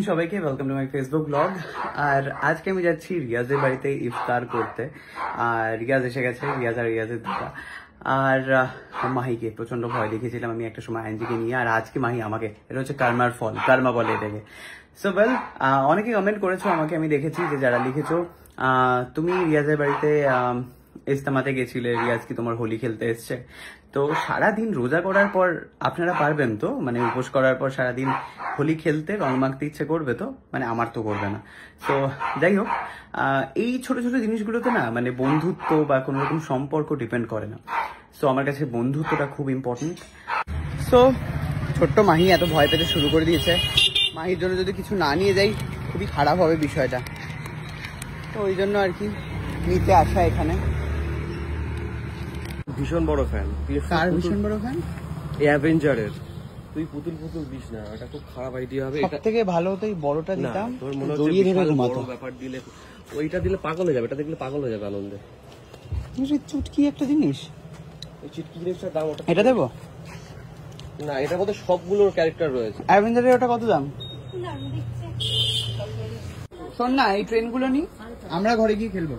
Afternoon সবাইকে, welcome to my Facebook blog. আর আজকে আমি যাচ্ছি রিয়াজের বাড়িতে ইফতার করতে। আর রিয়াজ এসে গেছে, রিয়াজ আর রিয়াজের দাদা। আর মাহিকে প্রচন্ড ভয় দেখিয়েছিলাম আমি একটা সময় আইনজিকে নিয়ে, আর আজকে মাহি আমাকে, এটা হচ্ছে কার্মার ফল, কার্মা বলে এটাকে। সো ওয়েল, অনেকে কমেন্ট করেছো আমাকে, আমি দেখেছি যে যারা লিখেছো তুমি রিয়াজের বাড়িতে ইস্তেমাতে গেছিলে, রিয়াজ কি তোমার হোলি খেলতে এসছে? তো সারাদিন রোজা করার পর আপনারা পারবেন তো, মানে উপোস করার পর সারাদিন হোলি খেলতে, রং মাখতে ইচ্ছে করবে তো? মানে আমার তো করবে না। তো যাই হোক, এই ছোট ছোট জিনিসগুলোতে না মানে বন্ধুত্ব বা কোনো রকম সম্পর্ক ডিপেন্ড করে না। সো আমার কাছে বন্ধুত্বটা খুব ইম্পর্টেন্ট। সো ছোট্ট মাহি এত ভয় পেতে শুরু করে দিয়েছে, মাহির জন্য যদি কিছু না নিয়ে যাই খুবই খারাপ হবে বিষয়টা। তো ওই জন্য আর কি নিতে আসা এখানে। ভীষণ বড় ফ্যান। কার ভীষণ বড় ফ্যান? অ্যাভেঞ্জারের। তুই পুতুল পুতুল দিস না, এটা খুব খারাপ আইডিয়া হবে। সব থেকে ভালো হতো এই বড়টা দিতাম, তোর মনে হচ্ছে জড়িয়ে ধরে বিশাল ঘুমাতো। বড় ব্যাপার দিলে, ওইটা দিলে পাগল হয়ে যাবে, এটা দেখলে পাগল হয়ে যাবে আনন্দে। চুটকি একটা জিনিস, এই চিটকি জিনিসটার দাম ওটা। এটা দেবো না, এটার মধ্যে সবগুলোর ক্যারেক্টার রয়েছে। অ্যাভেঞ্জারের ওটা কত দাম? শোন না, এই ট্রেনগুলো নি, আমরা ঘরে গিয়ে খেলবো।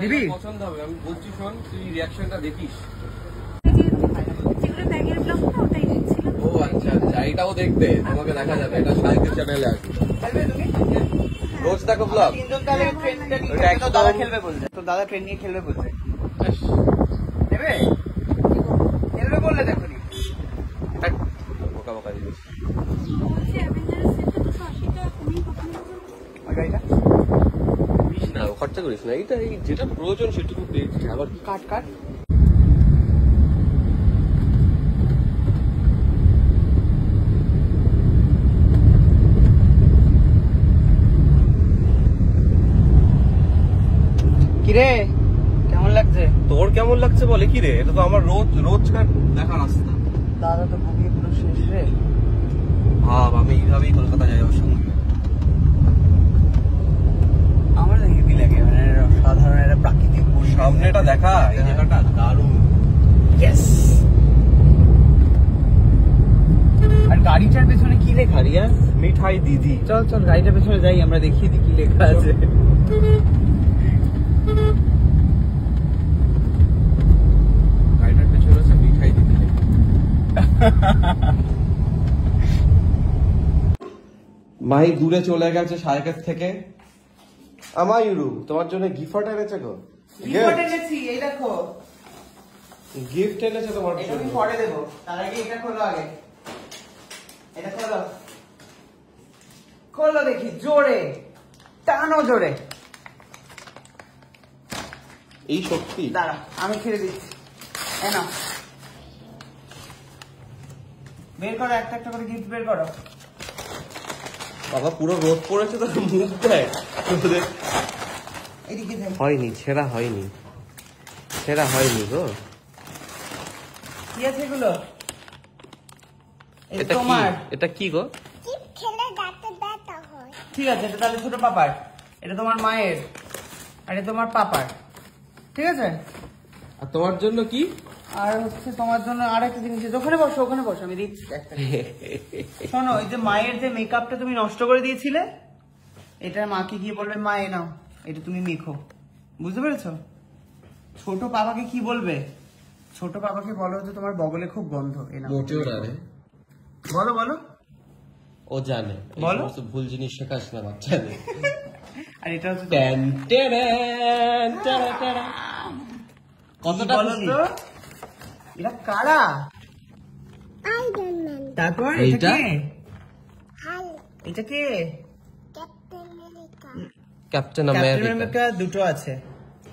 দিবি? পছন্দ হবে, আমি বলছি শোন, তুই রিঅ্যাকশনটা দেখিস। ও আচ্ছা আচ্ছা, এটাও দেখবে, তোমাকে দেখা যাবে, এটা সাহিত্য চ্যানেলে আছে। রোজ দেখো ব্লগ। দাদা খেলবে বলছে, তো দাদা ট্রেন নিয়ে খেলবে বলছে। দেবে? খেলবে বললে দেখো নি। বোকা বোকা জিনিস। না খরচা করিস না, এইটা এই যেটা প্রয়োজন সেটুকু পেয়েছি। আবার কাট কাট। কিরে কেমন লাগছে? তোর কেমন লাগছে বলে কি রে? এটা তো আমার রোজকার দেখা রাস্তা। দাদা তো ঘুমিয়ে পুরো শেষ রে। ভাব আমি এইভাবেই কলকাতা যাই ওর সঙ্গে। আমার হেভি লাগে, মানে সাধারণ একটা প্রাকৃতিক সামনেটা দেখা, এই জায়গাটা দারুণ। ইয়েস। আর গাড়িটার পেছনে কি লেখা রিয়াজ? মিঠাই দিদি। চল চল গাড়িটার পেছনে যাই, আমরা দেখিয়ে দিই কি লেখা আছে। গাড়িটার পেছনে আছে মিঠাই দিদি। মাই দূরে চলে গেছে সাইকেল থেকে। আমার ইউরু তোমার জন্য গিফট এনেছে গো। গিফট এনেছি, এই দেখো গিফট এনেছে তোমার এটা জন্য। আমি পরে দেবো, তার আগে এটা খোলো আগে। এটা খোলো, খোলো দেখি, জোরে টানো, জোরে। এই সত্যি? দাঁড়া আমি ছেড়ে দিচ্ছি। নাও বের করো, একটা একটা করে গিফট বের করো। বাবা পুরো রোদ পড়েছে তো মুখ দেয়। এদিকে দেখ। হয়নি, ছেঁড়া হয়নি, ছেঁড়া হয়নি গো। কি আছে এগুলো? এটা কি? এটা কি গো? ঠিক আছে, এটা তাহলে ছোট পাপার, এটা তোমার মায়ের, আর এটা তোমার পাপার, ঠিক আছে? আর তোমার জন্য কি? আর হচ্ছে তোমার জন্য আর একটা জিনিস আছে, ওখানে বসো, ওখানে বসো, আমি দিচ্ছি একটা। শোনো, ওই যে মায়ের যে মেকআপটা তুমি নষ্ট করে দিয়েছিলে, এটা মাকে গিয়ে বলবে মা এ নাও, এটা তুমি মেখো, বুঝতে পেরেছো? ছোট পাপাকে কি বলবে? ছোট পাপাকে বলো যে তোমার বগলে খুব গন্ধ, এ নাও। মোটেও না রে। বলো বলো। ও জানে, বলো। ভুল জিনিস শেখাস না বাচ্চাদের। আর এটা হচ্ছে কতটা বলো তো, এটা কারা? তারপর এটা কে? এটা কে? Captain captain America. আমেরিকা দুটো আছে।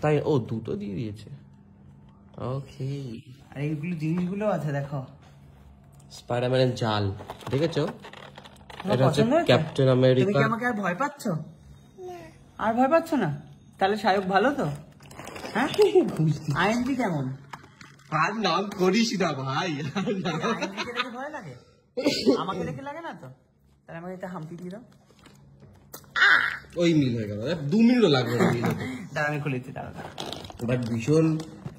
তাই ও দুটো দিয়ে দিয়েছে। ওকে। আর এইগুলো জিনিসগুলো আছে দেখো। স্পাইডারম্যানের জাল দেখেছো? তোমার এটা হচ্ছে পছন্দ হয়েছে? ক্যাপ্টেন তুমি আমেরিকা। কি আমাকে আর ভয় পাচ্ছ? আর ভয় পাচ্ছ না? তাহলে শায়ক ভালো তো? হ্যাঁ? আইএনজি কেমন? আর নাম করিস না ভাই। আইএনজিকে দেখে ভয় লাগে? আমাকে দেখে লাগে না তো? তাহলে আমাকে একটা হাম্পি দিয়ে দাও। ওই মিল হয়ে গেল, 2 মিনিটও লাগবে না মিল হতে। দাঁড়া আমি খুলেছি, দাঁড়া। বাট ভীষণ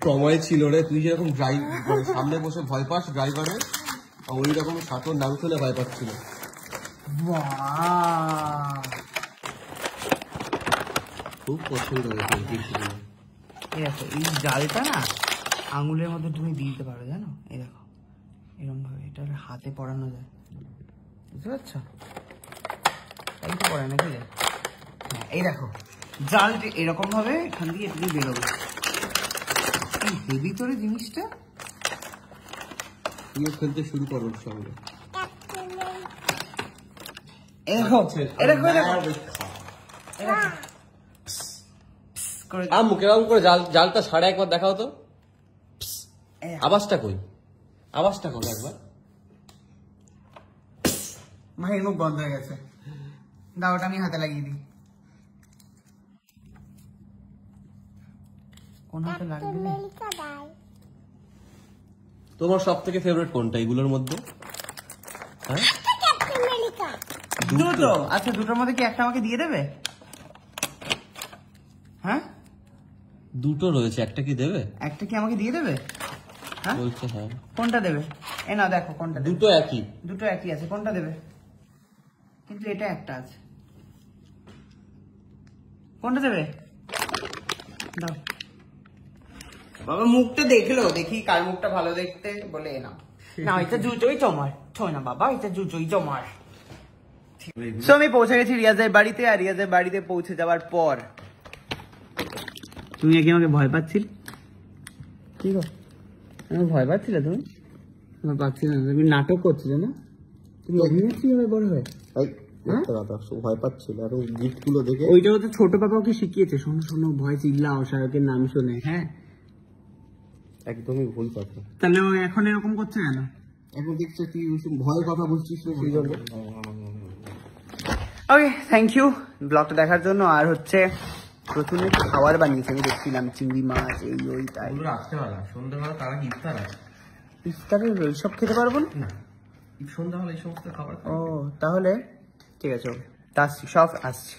সময় ছিল রে, তুই যেরকম ড্রাইভ সামনে বসে ভয় পাস ড্রাইভারে, ওই রকম সাঁতর নাম শুনে ভয় পাচ্ছিল। বাহ, খুব পছন্দ হয়েছে। এই দেখো এই জালটা না আঙুলের মধ্যে তুমি দিতে পারো, জানো? এই দেখো এরকম ভাবে এটা হাতে পরানো যায়, বুঝতে পারছো? তাই তো পড়ে নাকি? হ্যাঁ, এই দেখো জালটা এরকম ভাবে এখান দিয়ে তুমি বেরোবে। এই হেভি তোরে জিনিসটা। তুইও খেলতে শুরু করো ওর সঙ্গে। এই দেখো, এই দেখো, এই দেখো, মুখে এরকম করে জালটা সাড়ে একবার দেখাও তো। আওয়াজটা কই? আওয়াজটা করো একবার। ভাইয়ের মুখ বন্ধ হয়ে গেছে। দাও ওটা আমি হাতে লাগিয়ে দিই। কোন হাতে লাগবে? তোমার সব থেকে ফেভারিট কোনটা এগুলোর মধ্যে? হ্যাঁ, দুটো। আচ্ছা, দুটোর মধ্যে কি একটা আমাকে দিয়ে দেবে? হ্যাঁ, দুটো রয়েছে, একটা কি দেবে? একটা কি আমাকে দিয়ে দেবে? হ্যাঁ বলছে হ্যাঁ। কোনটা দেবে? এ না দেখো কোনটা দেবে। দুটো একই। দুটো একই আছে, কোনটা দেবে? কিন্তু এটা একটা আছে, কোনটা দেবে? দাও। বাবা মুখটা দেখলো, দেখি কার মুখটা ভালো দেখতে বলে না। না এটা জুজোই তোমার, ছয় না বাবা, এটা জুজোই তোমার। সো আমি পৌঁছে গেছি রিয়াজের বাড়িতে, আর রিয়াজের বাড়িতে পৌঁছে যাওয়ার পর তুমি কি আমাকে ভয় পাচ্ছিল? কি গো, আমার ভয় পাচ্ছিলে তুমি? আমার পাচ্ছিল না, তুমি নাটক করছিলে না? তুমি অভিনেত্রী হবে বড় হয়ে? ভয় পাচ্ছিল আর ওই গিফট গুলো দেখে। ওইটা তো ছোট বাবা ওকে শিখিয়েছে, শোনো শোনো ভয় চিল্লাও শাহরুখের নাম শুনে। হ্যাঁ, একদমই ভুল কথা। তাহলে ও এখন এরকম করছে কেন? এখন দেখছে তুই ভয়ের কথা বলছিস সেই জন্য। ওকে, থ্যাংক ইউ ব্লগটা দেখার জন্য। আর হচ্ছে প্রথমে খাবার বানিয়েছে, আমি দেখছিলাম চিংড়ি মাছ, এই ওই তাই। রাত্রেবেলা, সন্ধ্যাবেলা তারা কি ইফতার আছে? ইফতারের এইসব খেতে পারবো না? না, সন্ধ্যাবেলা এই সমস্ত খাবার। ও তাহলে ঠিক আছে, ওকে, আসছি, সব আসছি।